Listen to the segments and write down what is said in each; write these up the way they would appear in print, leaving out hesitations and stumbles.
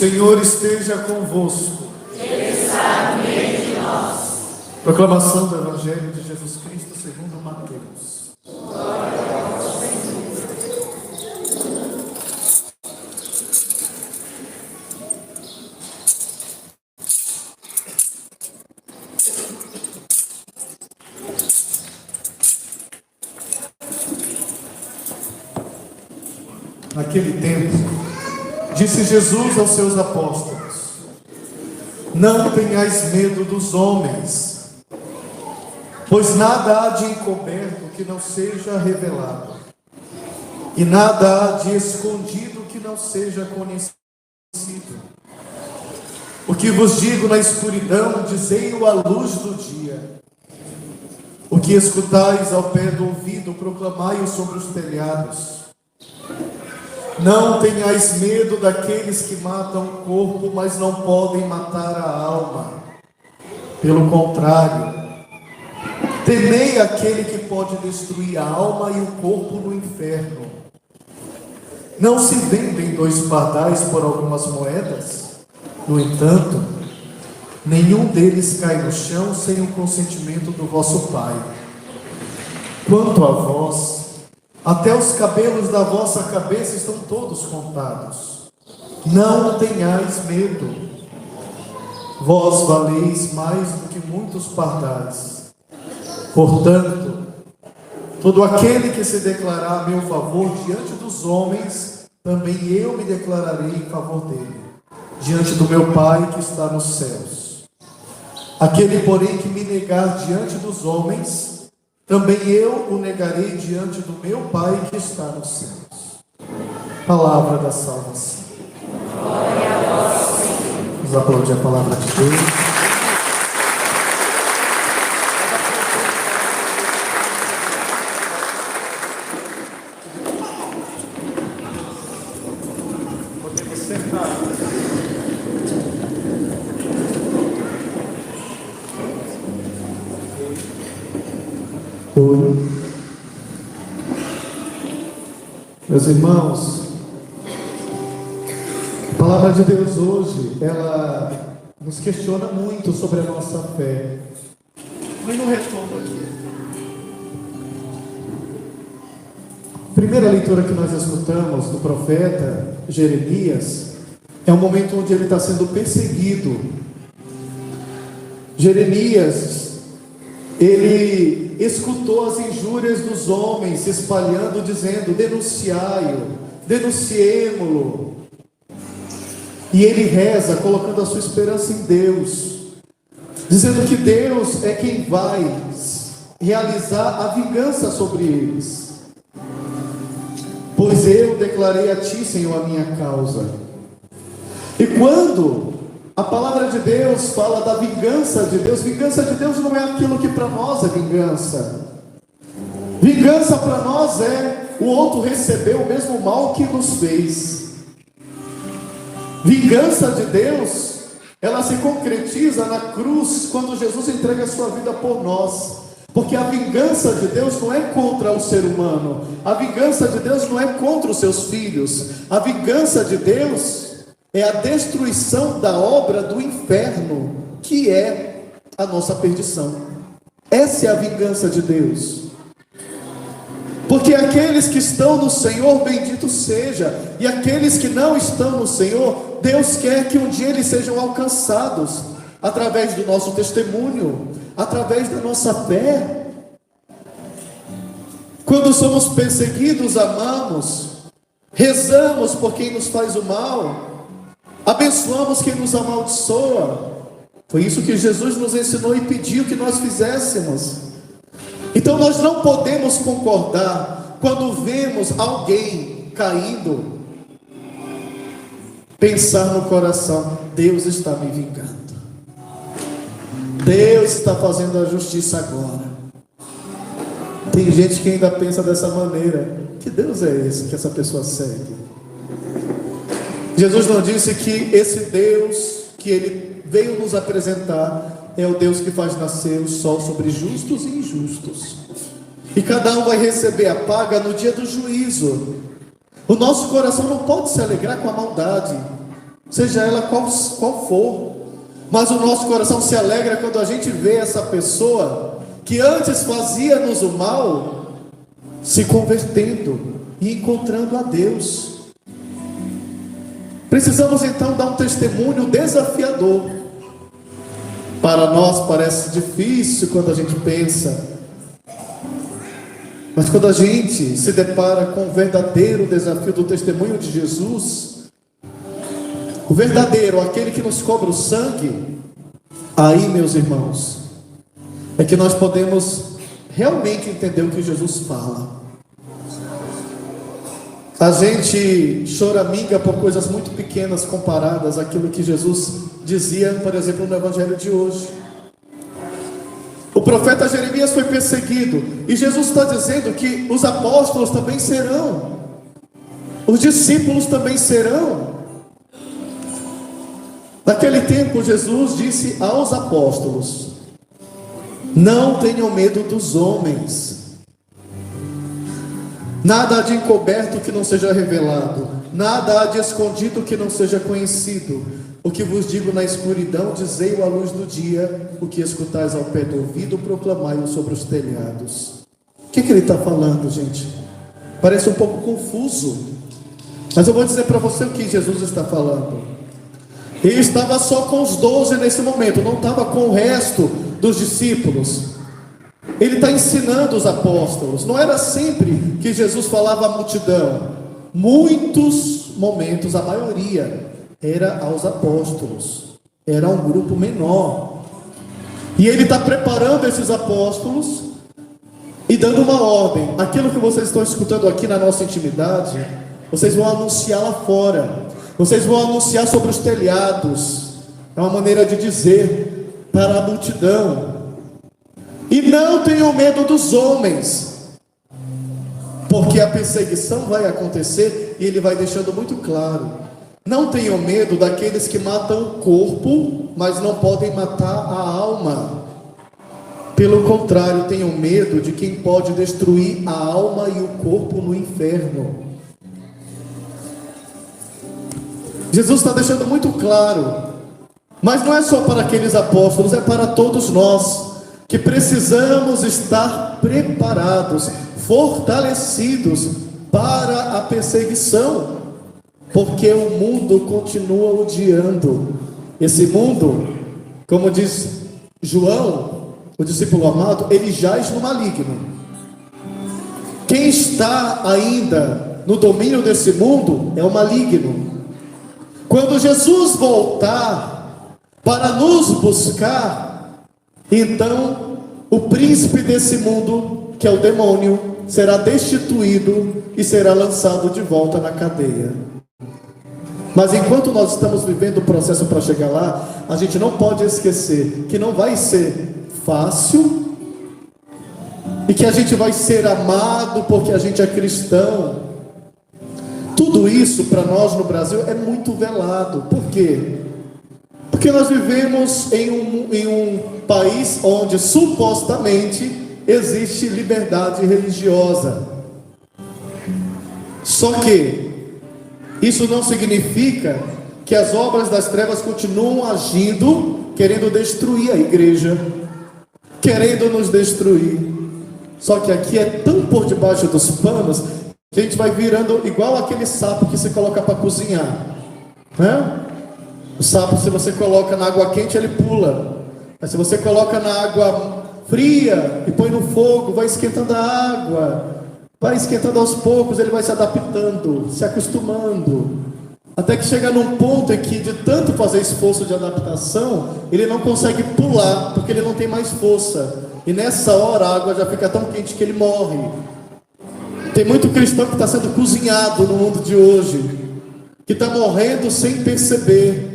Senhor esteja convosco. Ele está no meio de nós. Proclamação do Evangelho de Jesus Cristo segundo Mateus. Glória a vós, Senhor. Naquele tempo, disse Jesus aos seus apóstolos: não tenhais medo dos homens, pois nada há de encoberto que não seja revelado, e nada há de escondido que não seja conhecido. O que vos digo na escuridão, dizei-o à luz do dia. O que escutais ao pé do ouvido, proclamai-o sobre os telhados. Não tenhais medo daqueles que matam o corpo, mas não podem matar a alma. Pelo contrário, temei aquele que pode destruir a alma e o corpo no inferno. Não se vendem 2 pardais por algumas moedas? No entanto, nenhum deles cai no chão sem o consentimento do vosso Pai. Quanto a vós, até os cabelos da vossa cabeça estão todos contados. Não tenhais medo. Vós valeis mais do que muitos pardais. Portanto, todo aquele que se declarar a meu favor diante dos homens, também eu me declararei em favor dele, diante do meu Pai que está nos céus. Aquele, porém, que me negar diante dos homens, também eu o negarei diante do meu Pai que está nos céus. Palavra da salvação. Glória a vós, Senhor. Vamos aplaudir a palavra de Deus. Podemos sentar. Oi. Meus irmãos, a palavra de Deus hoje, ela nos questiona muito sobre a nossa fé. Mas não retorno aqui. A primeira leitura que nós escutamos do profeta Jeremias é um momento onde ele está sendo perseguido. Jeremias, ele escutou as injúrias dos homens se espalhando, dizendo: denunciai-o, denunciemo-lo. E ele reza, colocando a sua esperança em Deus, dizendo que Deus é quem vai realizar a vingança sobre eles. Pois eu declarei a ti, Senhor, a minha causa. E quando a palavra de Deus fala da vingança de Deus não é aquilo que para nós é vingança. Vingança para nós é o outro receber o mesmo mal que nos fez. Vingança de Deus, ela se concretiza na cruz, quando Jesus entrega a sua vida por nós. Porque a vingança de Deus não é contra o ser humano, a vingança de Deus não é contra os seus filhos, a vingança de Deus é a destruição da obra do inferno, que é a nossa perdição. Essa é a vingança de Deus. Porque aqueles que estão no Senhor, bendito seja, e aqueles que não estão no Senhor, Deus quer que um dia eles sejam alcançados, através do nosso testemunho, através da nossa fé. Quando somos perseguidos, amamos, rezamos por quem nos faz o mal, abençoamos quem nos amaldiçoa. Foi isso que Jesus nos ensinou e pediu que nós fizéssemos. Então nós não podemos concordar quando vemos alguém caindo, pensar no coração: Deus está me vingando, Deus está fazendo a justiça agora. Tem gente que ainda pensa dessa maneira. Que Deus é esse que essa pessoa segue? Jesus não disse que esse Deus que Ele veio nos apresentar é o Deus que faz nascer o sol sobre justos e injustos, e cada um vai receber a paga no dia do juízo. O nosso coração não pode se alegrar com a maldade, seja ela qual for. Mas o nosso coração se alegra quando a gente vê essa pessoa que antes fazia-nos o mal, se convertendo e encontrando a Deus. Precisamos então dar um testemunho desafiador. Para nós parece difícil quando a gente pensa, mas quando a gente se depara com o verdadeiro desafio do testemunho de Jesus, o verdadeiro, aquele que nos cobra o sangue, aí, meus irmãos, é que nós podemos realmente entender o que Jesus fala. A gente choraminga por coisas muito pequenas comparadas àquilo que Jesus dizia, por exemplo, no Evangelho de hoje. O profeta Jeremias foi perseguido, e Jesus está dizendo que os apóstolos também serão, os discípulos também serão. Naquele tempo, Jesus disse aos apóstolos: não tenham medo dos homens. Nada há de encoberto que não seja revelado, nada há de escondido que não seja conhecido. O que vos digo na escuridão, dizei-o à luz do dia. O que escutais ao pé do ouvido, proclamai-o sobre os telhados. O que ele está falando, gente? Parece um pouco confuso, mas eu vou dizer para você o que Jesus está falando. Ele estava só com os 12 nesse momento, não estava com o resto dos discípulos. Ele está ensinando os apóstolos. Não era sempre que Jesus falava à multidão. Muitos momentos, a maioria, era aos apóstolos. Era um grupo menor. E ele está preparando esses apóstolos e dando uma ordem. Aquilo que vocês estão escutando aqui na nossa intimidade, vocês vão anunciar lá fora. Vocês vão anunciar sobre os telhados. É uma maneira de dizer para a multidão. E não tenham medo dos homens, porque a perseguição vai acontecer, e ele vai deixando muito claro. Não tenham medo daqueles que matam o corpo, mas não podem matar a alma. Pelo contrário, tenham medo de quem pode destruir a alma e o corpo no inferno. Jesus está deixando muito claro, mas não é só para aqueles apóstolos, é para todos nós, que precisamos estar preparados, fortalecidos para a perseguição, porque o mundo continua odiando. Esse mundo, como diz João, o discípulo amado, ele jaz no maligno. Quem está ainda no domínio desse mundo é o maligno. Quando Jesus voltar para nos buscar, então o príncipe desse mundo, que é o demônio, será destituído e será lançado de volta na cadeia. Mas enquanto nós estamos vivendo o processo para chegar lá, a gente não pode esquecer que não vai ser fácil, e que a gente vai ser amado porque a gente é cristão. Tudo isso para nós no Brasil é muito velado. Por quê? Porque nós vivemos em um país onde supostamente existe liberdade religiosa. Só que isso não significa que as obras das trevas continuam agindo, querendo destruir a igreja, querendo nos destruir. Só que aqui é tão por debaixo dos panos que a gente vai virando igual aquele sapo que se coloca para cozinhar, né? O sapo, se você coloca na água quente, ele pula. Mas se você coloca na água fria e põe no fogo, vai esquentando a água, vai esquentando aos poucos, ele vai se adaptando, se acostumando, até que chega num ponto em que, de tanto fazer esforço de adaptação, ele não consegue pular, porque ele não tem mais força. E nessa hora a água já fica tão quente que ele morre. Tem muito cristão que está sendo cozinhado no mundo de hoje, que está morrendo sem perceber.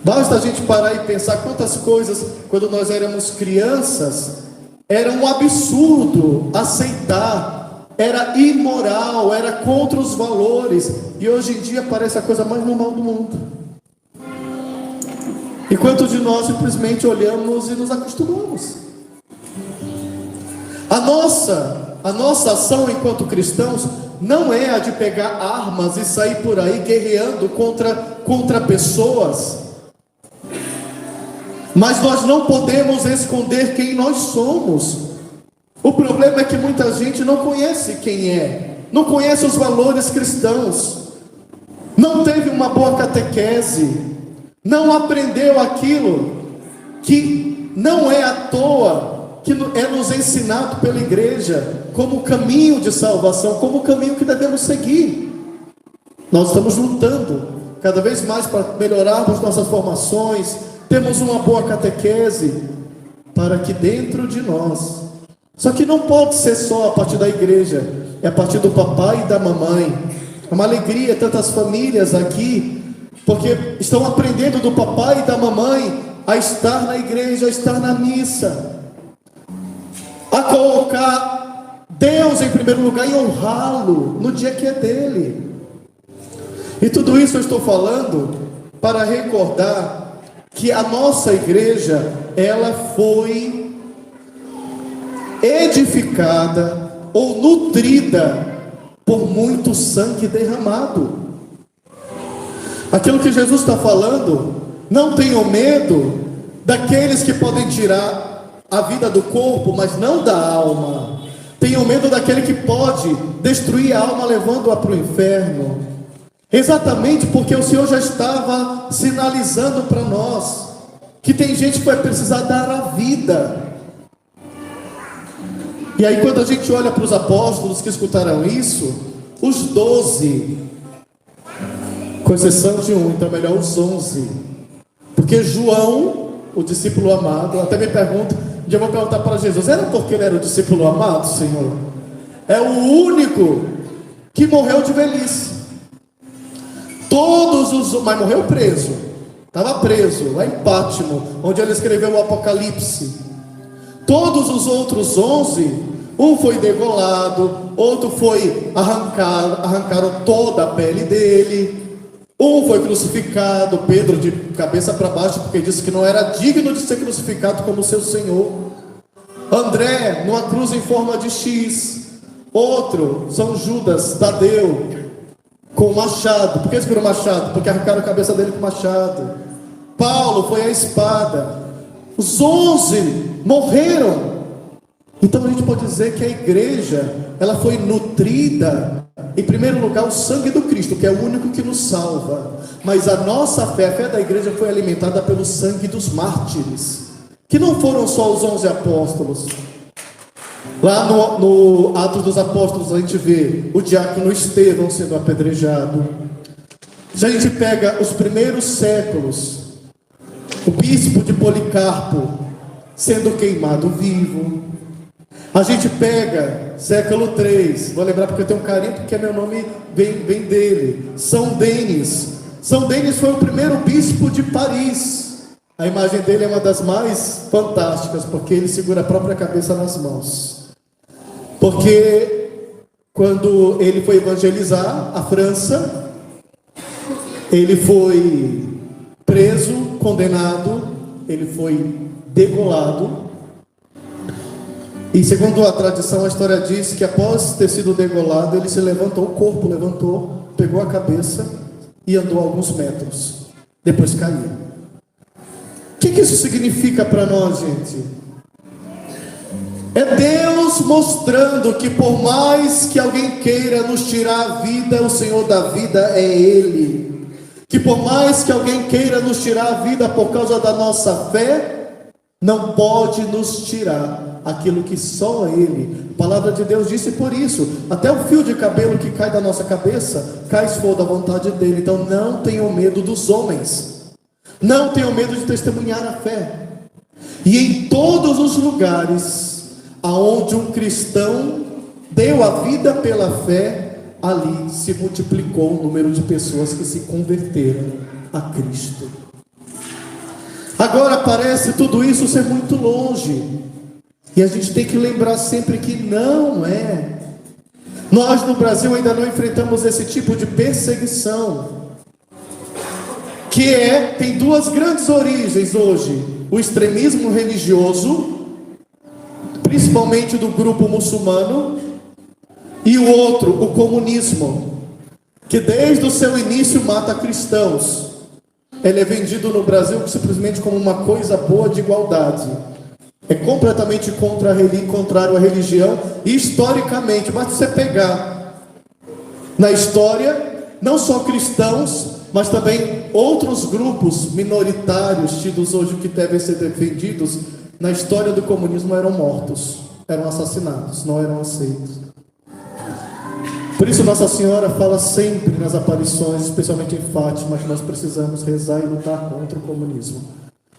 Basta a gente parar e pensar quantas coisas, quando nós éramos crianças, era um absurdo aceitar, era imoral, era contra os valores, e hoje em dia parece a coisa mais normal do mundo. E quantos de nós simplesmente olhamos e nos acostumamos? A nossa ação enquanto cristãos não é a de pegar armas e sair por aí guerreando contra pessoas. Mas nós não podemos esconder quem nós somos. O problema é que muita gente não conhece quem é, não conhece os valores cristãos, não teve uma boa catequese, não aprendeu aquilo que não é à toa, que é nos ensinado pela igreja, como caminho de salvação, como caminho que devemos seguir. Nós estamos lutando cada vez mais para melhorarmos nossas formações, temos uma boa catequese, para que dentro de nós, só que não pode ser só a partir da igreja, é a partir do papai e da mamãe. É uma alegria tantas famílias aqui, porque estão aprendendo do papai e da mamãe a estar na igreja, a estar na missa, a colocar Deus em primeiro lugar e honrá-lo no dia que é dele. E tudo isso eu estou falando para recordar que a nossa igreja, ela foi edificada ou nutrida por muito sangue derramado. Aquilo que Jesus está falando, não tenham medo daqueles que podem tirar a vida do corpo, mas não da alma. Tenham medo daquele que pode destruir a alma, levando-a para o inferno. Exatamente porque o Senhor já estava sinalizando para nós que tem gente que vai precisar dar a vida. E aí quando a gente olha para os apóstolos que escutaram isso, os 12, com exceção de um, então melhor os 11, porque João, o discípulo amado, até me pergunto, um dia eu vou perguntar para Jesus, era porque ele era o discípulo amado, Senhor? É o único que morreu de velhice. Mas morreu preso, estava preso lá em Pátimo, onde ele escreveu o Apocalipse. Todos os outros 11, um foi degolado, outro foi arrancaram toda a pele dele, um foi crucificado, Pedro de cabeça para baixo, porque disse que não era digno de ser crucificado como seu Senhor. André, numa cruz em forma de X. Outro, São Judas Tadeu, com machado. Por que eles viram machado? Porque arrancaram a cabeça dele com machado. Paulo foi a espada. Os 11 morreram. Então a gente pode dizer que a igreja, ela foi nutrida, em primeiro lugar, o sangue do Cristo, que é o único que nos salva. Mas a nossa fé, a fé da igreja foi alimentada pelo sangue dos mártires, que não foram só os 11 apóstolos. Lá no Atos dos Apóstolos a gente vê o diácono Estevão sendo apedrejado. Já a gente pega os primeiros séculos, o bispo de Policarpo sendo queimado vivo. A gente pega século 3, vou lembrar porque eu tenho um carinho, porque meu nome vem dele, São Denis. São Denis foi o primeiro bispo de Paris. A imagem dele é uma das mais fantásticas, porque ele segura a própria cabeça nas mãos. Porque quando ele foi evangelizar a França, ele foi preso, condenado, ele foi degolado. E segundo a tradição, a história diz que após ter sido degolado, ele se levantou, o corpo levantou, pegou a cabeça e andou alguns metros. Depois caiu. O que isso significa para nós, gente? É Deus mostrando que por mais que alguém queira nos tirar a vida, o Senhor da vida é Ele. Que por mais que alguém queira nos tirar a vida por causa da nossa fé, não pode nos tirar aquilo que só Ele. A palavra de Deus disse por isso, até o fio de cabelo que cai da nossa cabeça, cai se for da vontade dEle. Então não tenham medo dos homens, não tenham medo de testemunhar a fé. E em todos os lugares aonde um cristão deu a vida pela fé, ali se multiplicou o número de pessoas que se converteram a Cristo. Agora parece tudo isso ser muito longe, e a gente tem que lembrar sempre que não é. Nós no Brasil ainda não enfrentamos esse tipo de perseguição, que tem duas grandes origens hoje: o extremismo religioso, principalmente do grupo muçulmano, E o outro, o comunismo, que desde o seu início mata cristãos. Ele é vendido no Brasil simplesmente como uma coisa boa de igualdade. É completamente contrário à religião. E historicamente, basta você pegar na história, não só cristãos, mas também outros grupos minoritários, tidos hoje que devem ser defendidos, na história do comunismo eram mortos, eram assassinados, não eram aceitos. Por isso Nossa Senhora fala sempre nas aparições, especialmente em Fátima, que nós precisamos rezar e lutar contra o comunismo.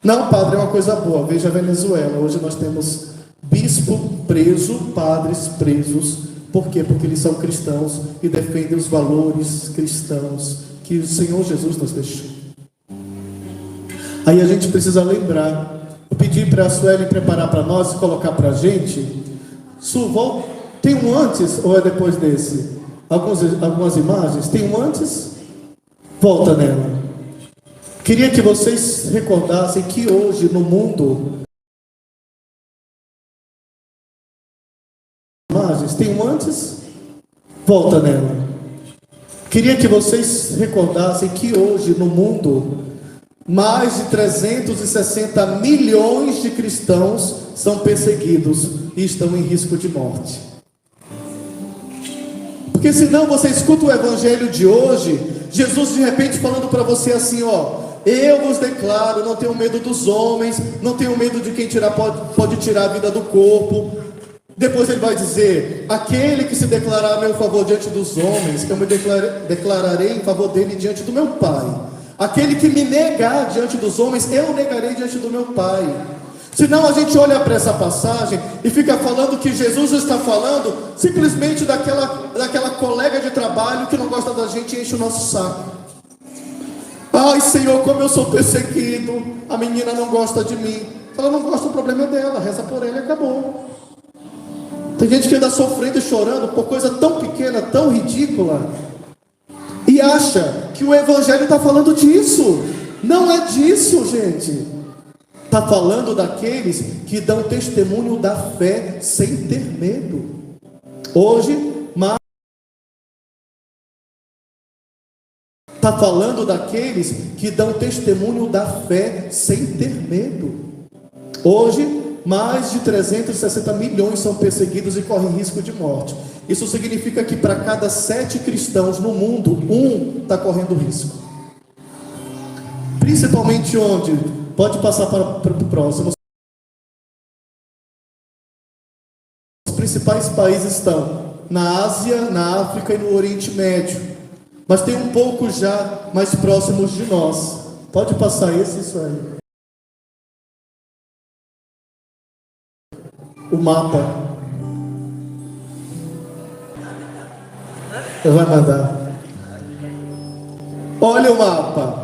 Não, padre, é uma coisa boa. Veja a Venezuela. Hoje nós temos bispo preso, padres presos. Por quê? Porque eles são cristãos e defendem os valores cristãos que o Senhor Jesus nos deixou. Aí a gente precisa lembrar. Eu pedi para a Sueli preparar para nós e colocar para a gente. Tem um antes ou é depois desse? Algumas imagens. Tem um antes? Volta nela. Queria que vocês recordassem que hoje no mundo... Imagens. Tem um antes? Volta nela. Queria que vocês recordassem que hoje no mundo, mais de 360 milhões de cristãos são perseguidos e estão em risco de morte. Porque senão você escuta o evangelho de hoje, Jesus de repente falando para você assim, eu vos declaro, não tenho medo dos homens, não tenho medo de quem pode tirar a vida do corpo. Depois ele vai dizer, aquele que se declarar a meu favor diante dos homens, eu me declararei em favor dele diante do meu Pai. Aquele que me negar diante dos homens, eu negarei diante do meu Pai. Senão a gente olha para essa passagem e fica falando que Jesus está falando simplesmente daquela colega de trabalho que não gosta da gente e enche o nosso saco. Ai, Senhor, como eu sou perseguido, a menina não gosta de mim. Se ela não gosta, o problema é dela, reza por ela e acabou. Tem gente que anda sofrendo e chorando por coisa tão pequena, tão ridícula, e acha que o evangelho está falando disso. Não é disso, gente. Está falando daqueles que dão testemunho da fé sem ter medo. Hoje, está falando daqueles que dão testemunho da fé sem ter medo. Hoje, mais de 360 milhões são perseguidos e correm risco de morte. Isso significa que para cada 7 cristãos no mundo, um está correndo risco. Principalmente onde? Pode passar para o próximo. Os principais países estão na Ásia, na África e no Oriente Médio. Mas tem um pouco já mais próximos de nós. Pode passar isso aí. O mapa. Eu vou mandar. Olha o mapa.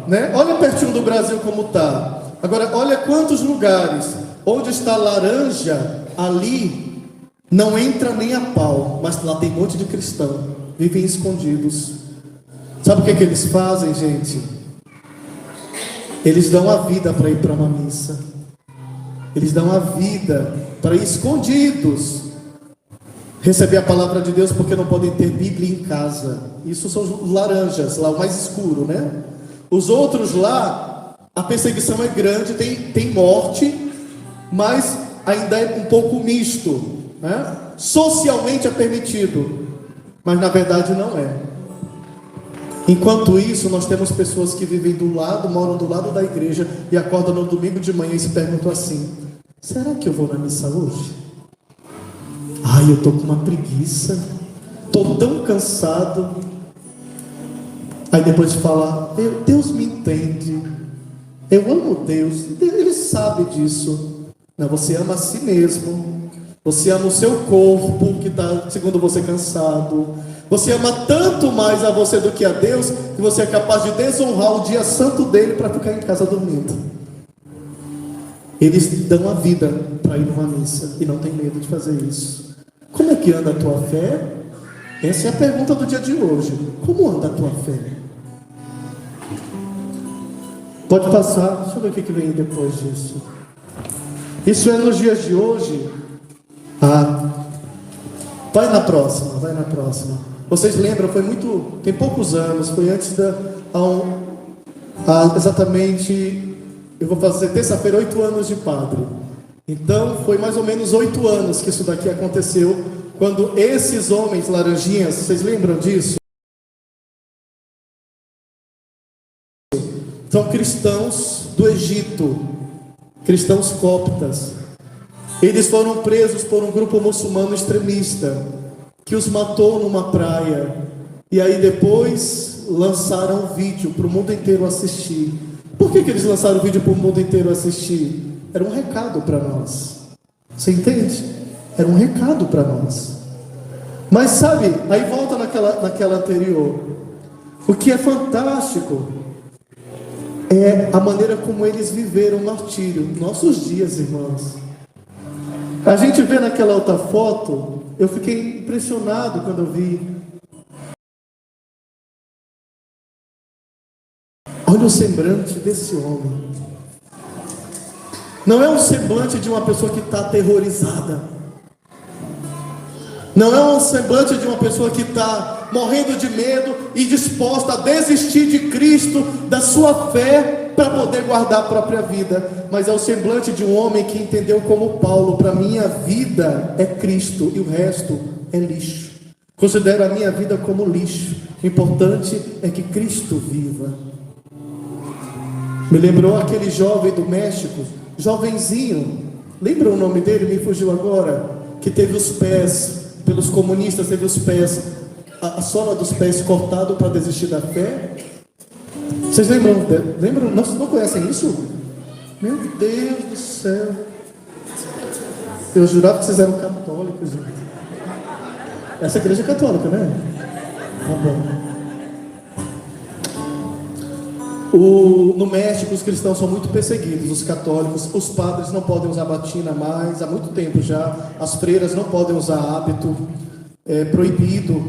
Né? Olha pertinho do Brasil como está. Agora, olha quantos lugares. Onde está laranja, ali, não entra nem a pau. Mas lá tem um monte de cristão. Vivem escondidos. Sabe o que eles fazem, gente? Eles dão a vida para ir para uma missa. Eles dão a vida para ir escondidos receber a palavra de Deus, porque não podem ter Bíblia em casa. Isso são os laranjas, lá o mais escuro, né? Os outros lá, a perseguição é grande, tem morte, mas ainda é um pouco misto, né? Socialmente é permitido, mas na verdade não é. Enquanto isso, nós temos pessoas que vivem do lado, moram do lado da igreja e acordam no domingo de manhã e se perguntam assim: será que eu vou na missa hoje? Ai, eu estou com uma preguiça, estou tão cansado. Aí depois de falar, Deus me entende, eu amo Deus, Ele sabe disso. Não, você ama a si mesmo, você ama o seu corpo que está, segundo você, cansado. Você ama tanto mais a você do que a Deus, que você é capaz de desonrar o dia santo dele para ficar em casa dormindo. Eles dão a vida para ir numa missa e não tem medo de fazer isso. Como é que anda a tua fé? Essa é a pergunta do dia de hoje. Como anda a tua fé? Pode passar, deixa eu ver o que vem depois disso. Isso é nos dias de hoje. Ah, vai na próxima, vai na próxima. Vocês lembram, tem poucos anos, foi antes exatamente, eu vou fazer terça-feira 8 anos de padre. Então, foi mais ou menos 8 anos que isso daqui aconteceu, quando esses homens laranjinhas, vocês lembram disso? São cristãos do Egito, cristãos coptas. Eles foram presos por um grupo muçulmano extremista, que os matou numa praia. E aí depois lançaram um vídeo para o mundo inteiro assistir. Por que eles lançaram o vídeo para o mundo inteiro assistir? Era um recado para nós. Você entende? Era um recado para nós. Mas sabe, aí volta naquela anterior. O que é fantástico é a maneira como eles viveram o martírio. Nossos dias, irmãos. A gente vê naquela outra foto, eu fiquei impressionado quando eu vi. Olha o semblante desse homem. Não é um semblante de uma pessoa que está aterrorizada. Não é um semblante de uma pessoa que está morrendo de medo e disposta a desistir de Cristo, da sua fé, para poder guardar a própria vida. Mas é o semblante de um homem que entendeu como Paulo: para minha vida é Cristo e o resto é lixo. Considero a minha vida como lixo. O importante é que Cristo viva. Me lembrou aquele jovem do México, jovenzinho, lembra o nome dele? Me fugiu agora. Que teve os pés, pelos comunistas, teve os pés, a sola dos pés cortado para desistir da fé. Vocês lembram? Não conhecem isso? Meu Deus do céu. Eu jurava que vocês eram católicos, gente. Essa igreja é católica, né? Tá bom. No México, os cristãos são muito perseguidos, os católicos. Os padres não podem usar batina mais, há muito tempo já. As freiras não podem usar hábito, é proibido.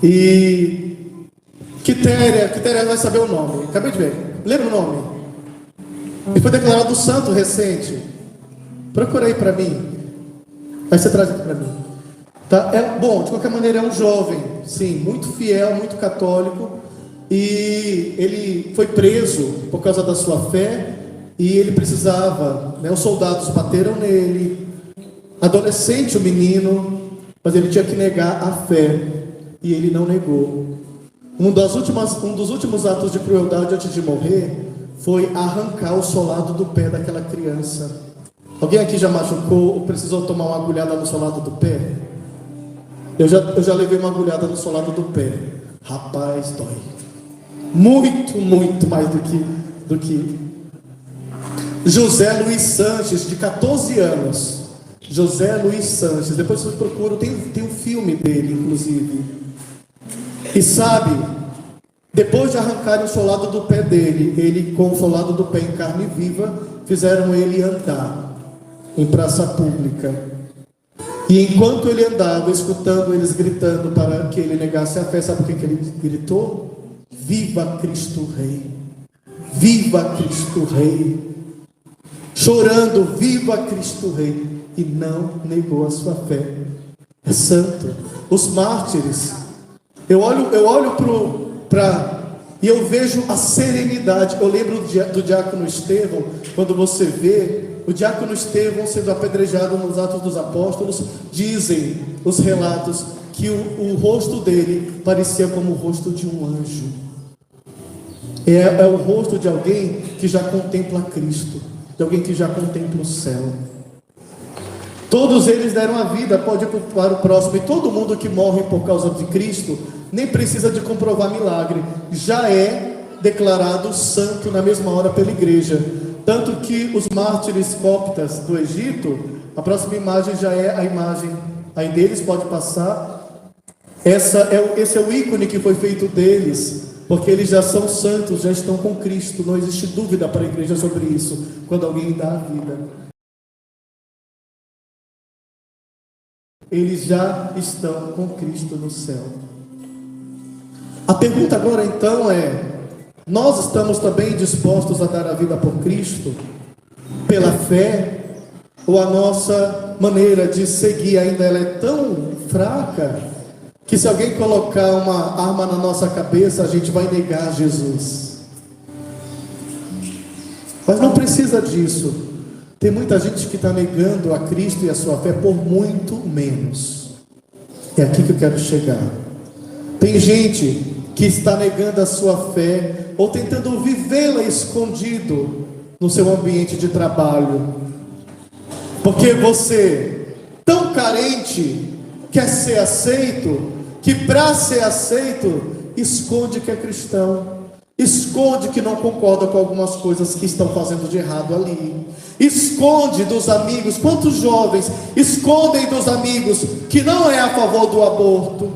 E Quitéria vai saber o nome, acabei de ver. Lembra o nome? E foi declarado santo recente. Procura aí para mim. Aí você traz aqui para mim. Tá? Bom, de qualquer maneira é um jovem, sim, muito fiel, muito católico. E ele foi preso por causa da sua fé. E ele precisava, né, os soldados bateram nele. Adolescente o menino, mas ele tinha que negar a fé. E ele não negou. Um dos últimos atos de crueldade antes de morrer foi arrancar o solado do pé daquela criança. Alguém aqui já machucou ou precisou tomar uma agulhada no solado do pé? Eu já levei uma agulhada no solado do pé. Rapaz, dói. Muito, muito mais do que. José Luiz Sanches, de 14 anos. José Luiz Sanches. Depois vocês procuram, tem um filme dele, inclusive. E sabe, depois de arrancarem o solado do pé dele, ele com o solado do pé em carne viva, fizeram ele andar em praça pública. E enquanto ele andava, escutando eles gritando para que ele negasse a fé, sabe o que ele gritou? Viva Cristo Rei! Viva Cristo Rei! Chorando, viva Cristo Rei! E não negou a sua fé. É santo. Os mártires. Eu olho e eu vejo a serenidade. Eu lembro do diácono Estevão, quando você vê o diácono Estevão sendo apedrejado nos Atos dos Apóstolos, dizem os relatos que o rosto dele parecia como o rosto de um anjo. É o rosto de alguém que já contempla Cristo, de alguém que já contempla o céu. Todos eles deram a vida, pode ir para o próximo. E todo mundo que morre por causa de Cristo nem precisa de comprovar milagre, já é declarado santo na mesma hora pela igreja. Tanto que os mártires coptas do Egito, a imagem já é a imagem aí deles, pode passar. Esse é o ícone que foi feito deles, porque eles já são santos, já estão com Cristo. Não existe dúvida para a igreja sobre isso, quando alguém dá a vida. Eles já estão com Cristo no céu. A pergunta agora então é: nós estamos também dispostos a dar a vida por Cristo, pela fé, ou a nossa maneira de seguir ainda ela é tão fraca, que se alguém colocar uma arma na nossa cabeça, a gente vai negar Jesus. Mas não precisa disso. Tem muita gente que está negando a Cristo e a sua fé por muito menos. É aqui que eu quero chegar. Tem gente que está negando a sua fé ou tentando vivê-la escondido no seu ambiente de trabalho. Porque você, tão carente, quer ser aceito, que para ser aceito, esconde que é cristão. Esconde que não concorda com algumas coisas que estão fazendo de errado ali. Esconde dos amigos. Quantos jovens escondem dos amigos que não é a favor do aborto?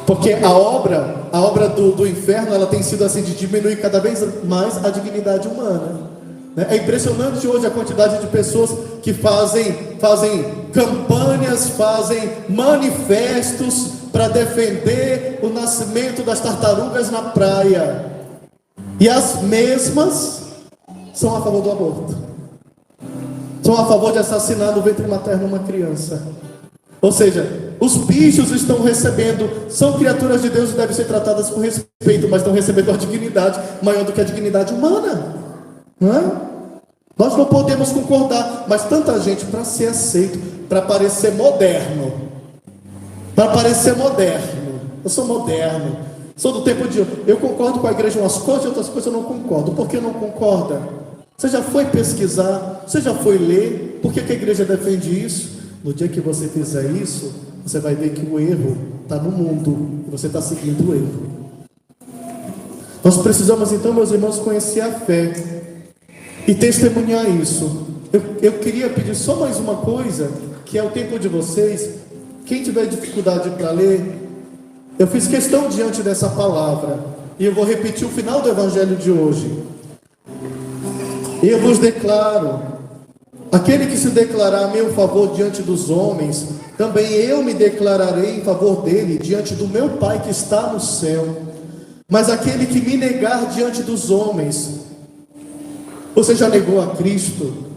Porque a obra do inferno, ela tem sido assim, de diminuir cada vez mais a dignidade humana. É impressionante hoje a quantidade de pessoas que fazem campanhas, fazem manifestos para defender o nascimento das tartarugas na praia. E as mesmas são a favor do aborto. São a favor de assassinar no ventre materno uma criança. Ou seja, os bichos estão recebendo, são criaturas de Deus e devem ser tratadas com respeito, mas estão recebendo a dignidade maior do que a dignidade humana. Não é? Nós não podemos concordar, mas tanta gente para ser aceito, para parecer moderno. Para parecer moderno. Eu sou moderno. Sou do tempo de... Eu concordo com a igreja em umas coisas e outras coisas eu não concordo. Por que não concorda? Você já foi pesquisar? Você já foi ler? Por que a igreja defende isso? No dia que você fizer isso, você vai ver que o erro está no mundo. E você está seguindo o erro. Nós precisamos então, meus irmãos, conhecer a fé e testemunhar isso. Eu queria pedir só mais uma coisa, que é o tempo de vocês. Quem tiver dificuldade para ler, eu fiz questão diante dessa palavra, e eu vou repetir o final do evangelho de hoje. Eu vos declaro, aquele que se declarar a meu favor diante dos homens, também eu me declararei em favor dele diante do meu Pai que está no céu. Mas aquele que me negar diante dos homens, você já negou a Cristo?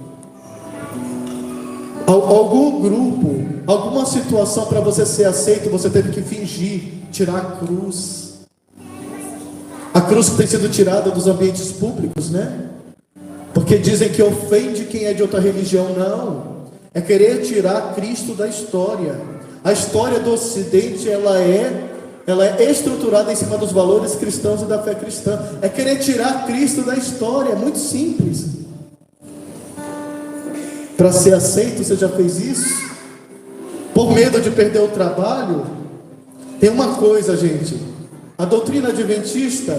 Algum grupo, alguma situação para você ser aceito, você teve que fingir, tirar a cruz. A cruz que tem sido tirada dos ambientes públicos, né? Porque dizem que ofende quem é de outra religião. Não, é querer tirar Cristo da história. A história do Ocidente, ela é estruturada em cima dos valores cristãos e da fé cristã. É querer tirar Cristo da história, é muito simples. Para ser aceito, você já fez isso? Por medo de perder o trabalho? Tem uma coisa, gente, a doutrina adventista,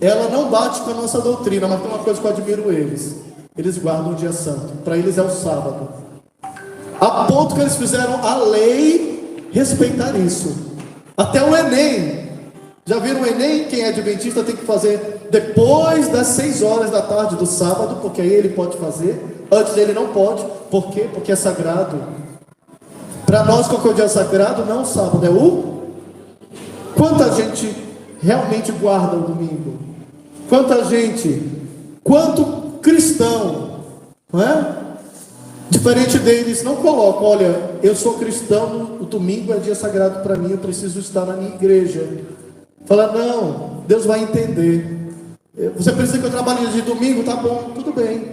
ela não bate com a nossa doutrina, mas tem uma coisa que eu admiro eles. Eles guardam o dia santo, para eles é o sábado. A ponto que eles fizeram a lei respeitar isso. Até o Enem. Já viram o Enem? Quem é adventista tem que fazer depois das 6 horas da tarde do sábado, porque aí ele pode fazer. Antes ele não pode. Por quê? Porque é sagrado. Para nós, qual que é o dia sagrado? Não o sábado, é o... Quanta gente realmente guarda o domingo? Quanta gente? Quanto cristão, não é? Diferente deles, não coloca, olha, eu sou cristão, o domingo é dia sagrado para mim, eu preciso estar na minha igreja. Fala, não, Deus vai entender. Você precisa que eu trabalhe de domingo? Tá bom, tudo bem.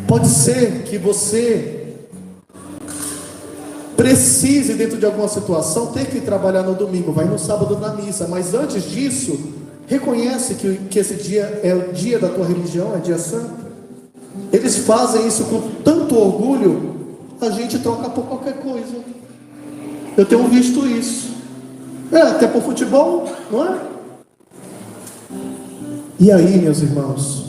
Pode ser que você precise, dentro de alguma situação, ter que trabalhar no domingo, vai no sábado na missa, mas antes disso, reconhece que esse dia é o dia da tua religião, é dia santo. Eles fazem isso com tanto orgulho, a gente troca por qualquer coisa. Eu tenho visto isso. Até por futebol, não é? E aí, meus irmãos,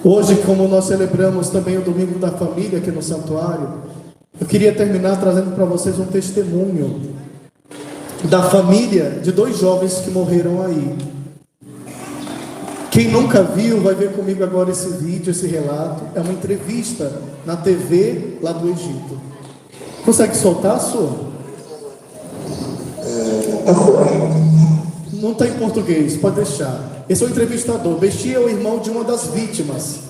hoje, como nós celebramos também o Domingo da Família aqui no santuário, eu queria terminar trazendo para vocês um testemunho da família de 2 jovens que morreram aí. Quem nunca viu, vai ver comigo agora esse vídeo, esse relato. É uma entrevista na TV lá do Egito. Consegue soltar, sua? Não está em português, pode deixar. Esse é o entrevistador. Bexia é o irmão de uma das vítimas.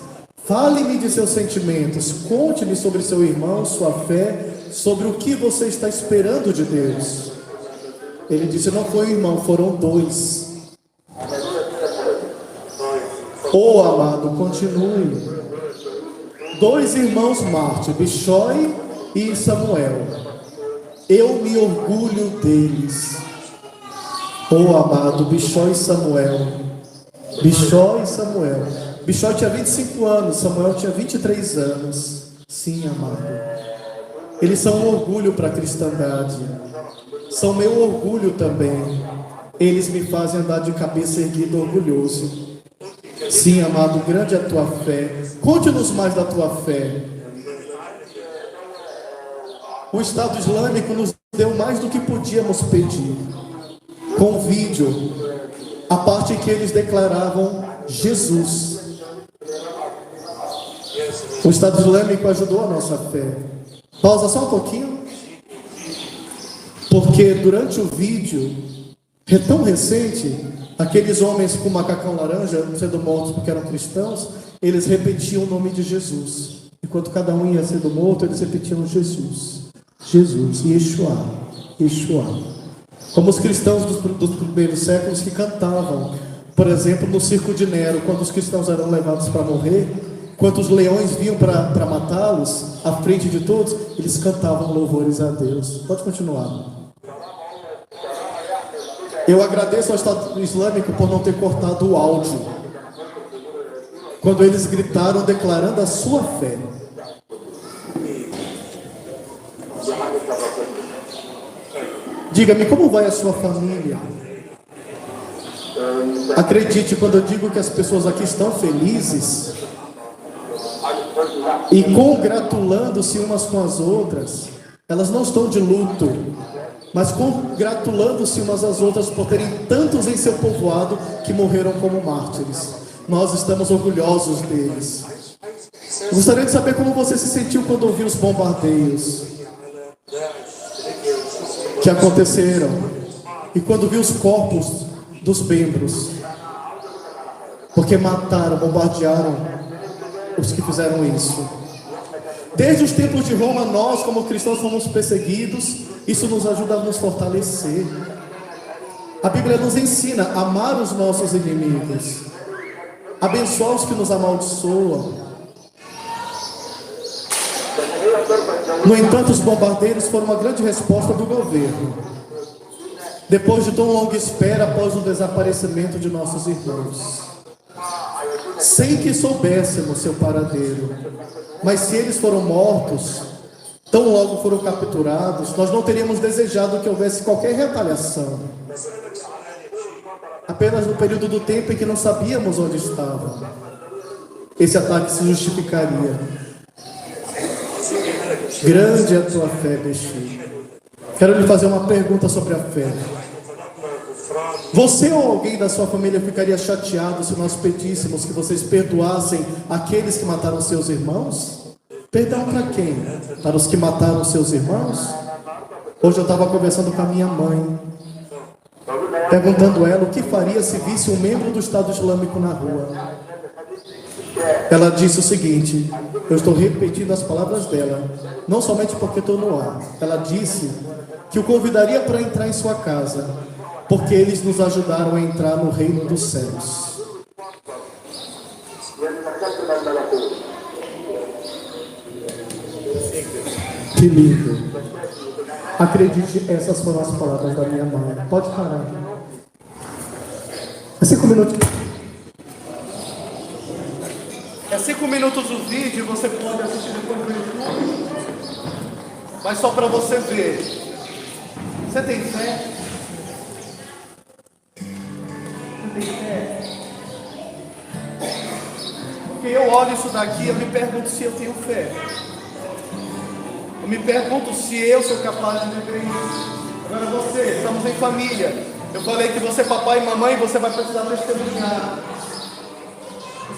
Fale-me de seus sentimentos, conte-me sobre seu irmão, sua fé, sobre o que você está esperando de Deus. Ele disse: não foi um irmão, foram dois. Oh, amado, continue. Dois irmãos mártires, Bichói e Samuel. Eu me orgulho deles. Oh, amado, Bichói e Samuel. Bichói e Samuel. Bichói tinha 25 anos, Samuel tinha 23 anos. Sim, amado. Eles são um orgulho para a cristandade. São meu orgulho também. Eles me fazem andar de cabeça erguida orgulhoso. Sim, amado, grande é a tua fé. Conte-nos mais da tua fé. O Estado Islâmico nos deu mais do que podíamos pedir. Com vídeo, a parte em que eles declaravam Jesus. O Estado Islâmico ajudou a nossa fé. Pausa só um pouquinho. Porque durante o vídeo, é tão recente, aqueles homens com macacão laranja, sendo mortos porque eram cristãos, eles repetiam o nome de Jesus. Enquanto cada um ia sendo morto, eles repetiam Jesus. Jesus, Yeshua, Yeshua. Como os cristãos dos primeiros séculos que cantavam, por exemplo, no circo de Nero, quando os cristãos eram levados para morrer, quando os leões vinham para matá-los, à frente de todos, eles cantavam louvores a Deus. Pode continuar. Eu agradeço ao Estado Islâmico por não ter cortado o áudio, quando eles gritaram declarando a sua fé. Diga-me, como vai a sua família? Acredite quando eu digo que as pessoas aqui estão felizes e congratulando-se umas com as outras. Elas não estão de luto, mas congratulando-se umas às outras por terem tantos em seu povoado que morreram como mártires. Nós estamos orgulhosos deles. Eu gostaria de saber como você se sentiu quando ouviu os bombardeios que aconteceram e quando viu os corpos dos membros, porque mataram, bombardearam os que fizeram isso. Desde os tempos de Roma, nós como cristãos fomos perseguidos. Isso nos ajuda a nos fortalecer. A Bíblia nos ensina a amar os nossos inimigos, abençoar os que nos amaldiçoam. No entanto, os bombardeiros foram uma grande resposta do governo, depois de tão longa espera após o desaparecimento de nossos irmãos, sem que soubéssemos seu paradeiro. Mas se eles foram mortos, tão logo foram capturados, nós não teríamos desejado que houvesse qualquer retaliação. Apenas no período do tempo em que não sabíamos onde estava, esse ataque se justificaria. Grande é a tua fé, Bexi. Quero lhe fazer uma pergunta sobre a fé. Você ou alguém da sua família ficaria chateado se nós pedíssemos que vocês perdoassem aqueles que mataram seus irmãos? Perdão para quem? Para os que mataram seus irmãos? Hoje eu estava conversando com a minha mãe, perguntando a ela o que faria se visse um membro do Estado Islâmico na rua. Ela disse o seguinte, eu estou repetindo as palavras dela, não somente porque estou no ar. Ela disse que o convidaria para entrar em sua casa, porque eles nos ajudaram a entrar no reino dos céus. Que lindo. Acredite, essas foram as palavras da minha mãe. Pode parar. É 5 minutos. É 5 minutos o vídeo, você pode assistir depois no YouTube. Mas só para você ver. Você tem fé? Você tem fé? Porque eu olho isso daqui e eu me pergunto se eu tenho fé. Eu me pergunto se eu sou capaz de viver isso. Agora você, estamos em família. Eu falei que você, papai e mamãe, você vai precisar testemunhar.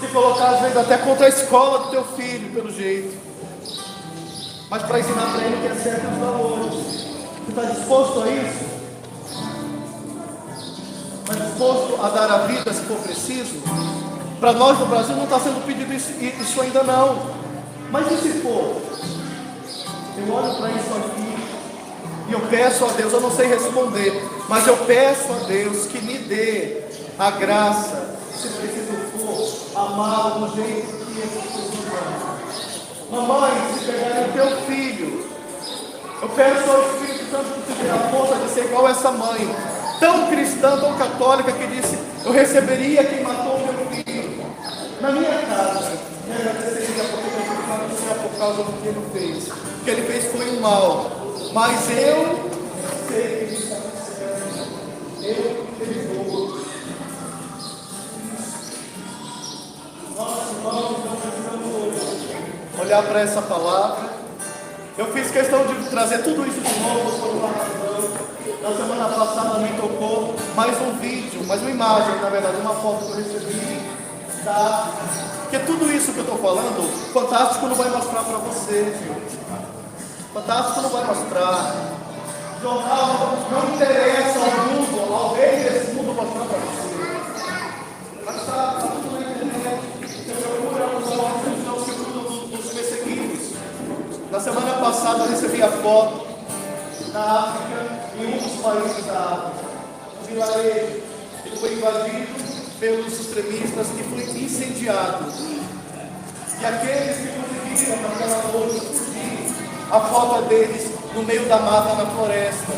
Se colocar às vezes até contra a escola do teu filho, pelo jeito. Mas para ensinar para ele que é certo os valores. Você está disposto a isso? Está disposto a dar a vida se for preciso? Para nós no Brasil não está sendo pedido isso ainda não. Mas e se for? Eu olho para isso aqui e eu peço a Deus, eu não sei responder, mas eu peço a Deus que me dê a graça, se preciso for, amar do jeito que Jesus ama. Mamãe, se pegar o teu filho, eu peço ao Espírito Santo que te dê a força de ser igual essa mãe, tão cristã, tão católica, que disse: eu receberia quem matou o meu filho na minha casa, e agradeceria porque meu filho não era por causa do que ele fez. O que ele fez foi um mal, mas eu sei que ele está me cegando, eu perdoo. Nós, irmãos, não precisamos olhar para essa palavra. Eu fiz questão de trazer tudo isso de novo quando falando. Na semana passada me tocou mais um vídeo, mais uma imagem, na verdade, uma foto que eu recebi da... Porque tudo isso que eu estou falando, Fantástico não vai mostrar para você, gente. Fantástico não vai mostrar. Jornal não interessa ao mundo, ao rei desse mundo mostrar para você. Mas está tudo na internet. Você procura os órgãos, não se cuidam dos perseguidos. Na semana passada eu recebi a foto na África, em um dos países da África. Um vilarejo que foi invadido pelos extremistas e foi incendiado. E aqueles que conseguiram naquela noite fugir, a foto é deles no meio da mata, na floresta.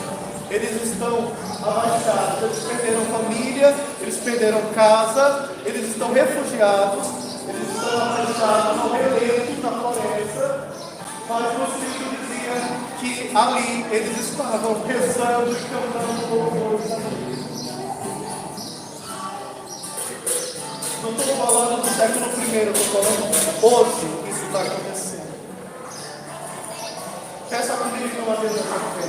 Eles estão abaixados, eles perderam família, eles perderam casa, eles estão refugiados, eles estão abaixados no relento da floresta. Mas o Espírito dizia que ali eles estavam rezando e cantando louvores a Deus. Não estou falando do século I, estou falando hoje isso está acontecendo. Peça comigo uma vez essa fé.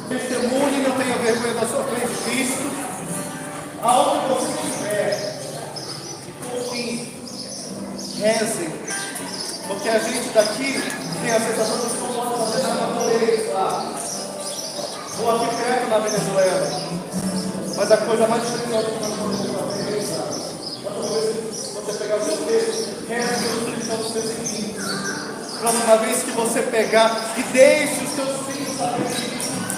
Testemunhe, não tenha vergonha da sua fé em Cristo. Aonde você estiver, e por fim, reze. Porque a gente daqui tem a sensação de que não pode fazer nada por eles lá. Ou aqui perto na Venezuela. Mas a coisa mais perigosa que nós podemos fazer é você pegar o seu texto, reze os cristãos perseguidos. Próxima vez que você pegar e deixe os seus filhos saberem,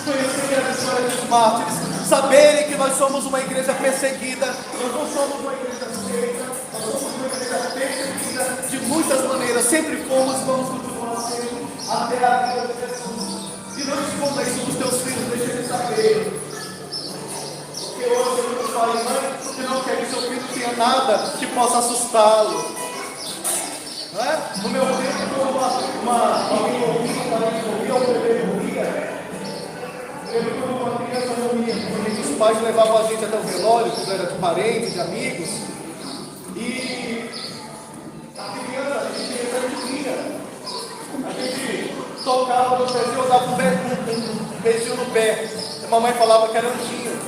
conhecerem a história dos mártires, saberem que nós somos uma igreja perseguida, nós não somos uma igreja aceita, nós somos uma igreja perseguida de muitas maneiras, sempre fomos e vamos continuar sendo até a vida de Jesus. E não esconda isso dos teus filhos, deixa eles saberem. Porque hoje muitos pais e mães que não querem que seu filho tenha nada que possa assustá-lo. Não é? No meu tempo, alguém ouvia, um bebê morria. Eu lembro quando uma criança morria, os pais levavam a gente até o velório, quando era de parentes, de amigos. E a criança, a gente via. A gente tocava no pezinho, eu dava um beijinho no pé. A mamãe falava que era anjinho.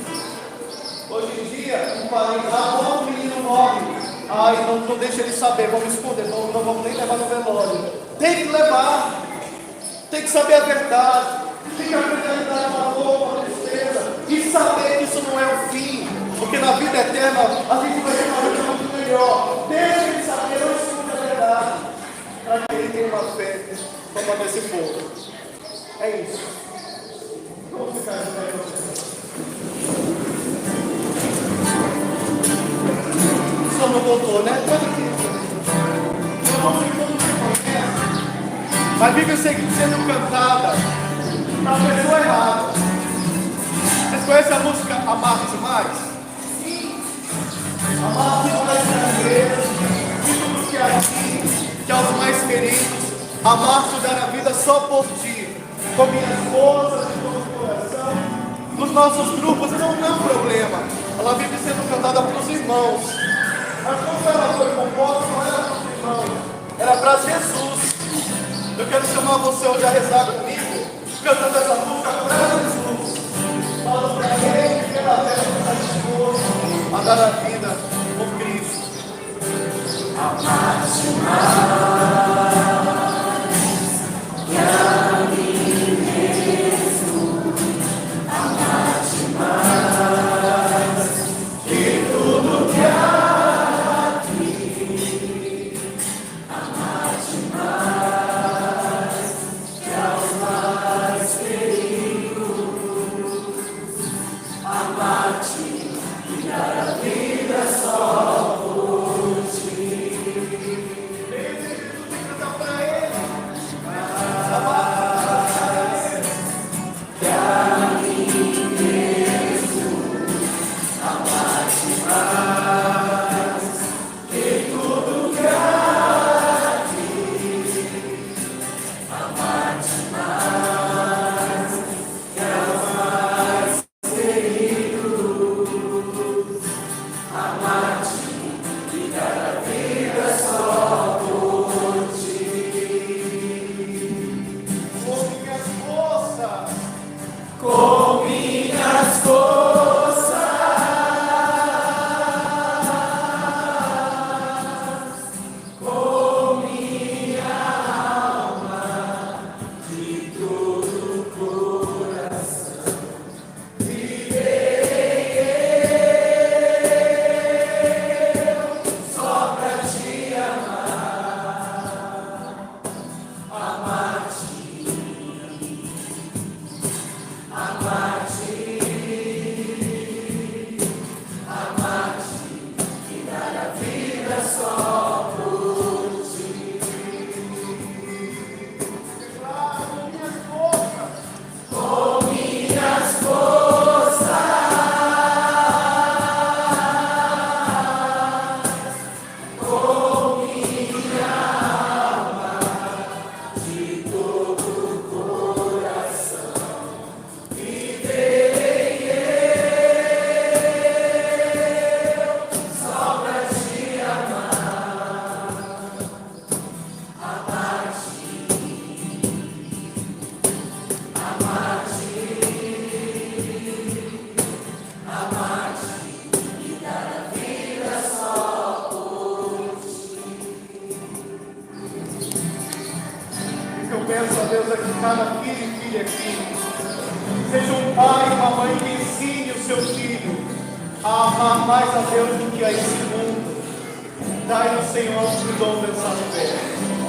Hoje em dia, um parente, quando o menino morre, não deixa ele saber, vamos esconder, não vamos nem levar no velório. Tem que levar, tem que saber a verdade, tem que aprender a lidar com a dor, com a tristeza, e saber que isso não é o fim, porque na vida eterna a gente vai ter uma vida muito melhor. Deixa ele saber, não esconde a verdade, para que ele tenha uma fé como esse povo. É isso. Vamos ficar de pé. Só não voltou, né? Não ficou no que conhece, mas vive sendo cantada na pessoa errada. Vocês conhecem a música Amar-te Mais? Sim. Amar-te mais na igreja, de tudo que é aqui, que aos mais queridos, amar-te dar a vida só por ti, com minhas forças e todo o coração, nos nossos grupos, não é um problema. Ela vive sendo cantada para os irmãos. Mas quando ela foi composta, não era para os irmãos, era para Jesus. Eu quero chamar você hoje a rezar comigo, cantando essa música para Jesus. Fala para ele que ela deve estar disposto a dar a vida por Cristo. Amar-te mais que a mim mesmo. Amar-te mais que tudo. peço a Deus aqui, cada filho e filha aqui, seja um pai e uma mãe que ensine o seu filho a amar mais a Deus do que a esse mundo. Dai-nos, Senhor, o dom dessa fé.